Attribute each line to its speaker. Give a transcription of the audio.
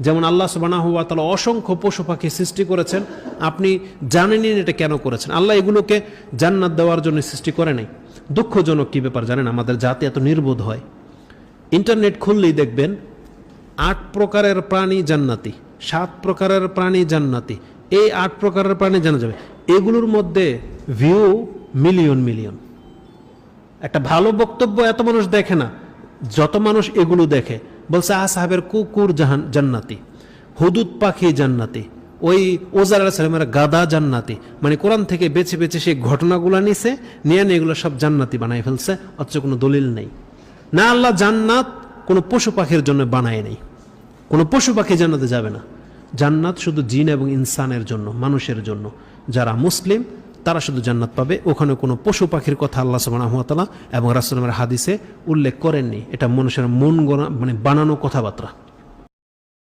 Speaker 1: যেমন আল্লাহ সুবহানাহু ওয়া তাআলা অসংখ্য পশু পাখি সৃষ্টি করেছেন, আপনি জানেনই এটা কেন করেছেন। আল্লাহ এগুলোকে জান্নাত দেওয়ার জন্য সৃষ্টি করে নাই। দুঃখজনক কি ব্যাপার জানেন, আমাদের জাতি এত নির্বোধ হয়। ইন্টারনেট খুললেই দেখবেন 8 প্রকারের প্রাণী জান্নাতি, 7 প্রকারের প্রাণী জান্নাতি, এই 8 প্রকারের প্রাণী জানা যাবে। এগুলোর মধ্যে ভিউ মিলিয়ন মিলিয়ন। একটা ভালো বক্তব্য এত মানুষ দেখে না যত মানুষ এগুলো দেখে। বলছে আসহাবের কুকুর জান্নাতি, হুদুদ পাখি জান্নাতি, ওই ওজার আলাইহিস সালামের গাদা জান্নাতি। মানে কোরআন থেকে বেছে বেছে সেই ঘটনাগুলো নিয়ে এগুলো সব জান্নাতি বানাই ফেলছে, অথচ কোনো দলিল নেই। না, আল্লাহ জান্নাত কোনো পশু পাখির জন্য বানায় নেই, কোনো পশু পাখি জান্নাতে যাবে না। জান্নাত শুধু জিন এবং ইনসানের জন্য, মানুষের জন্য। যারা মুসলিম তারা শুধু জান্নাত পাবে। ওখানে কোনো পশু পাখির কথা আল্লাহ সুবহানাহু ওয়া তাআলা এবং রাসূলের হাদিসে উল্লেখ করেননি। এটা মানুষের মন গড়া, মানে বানানো কথাবার্তা।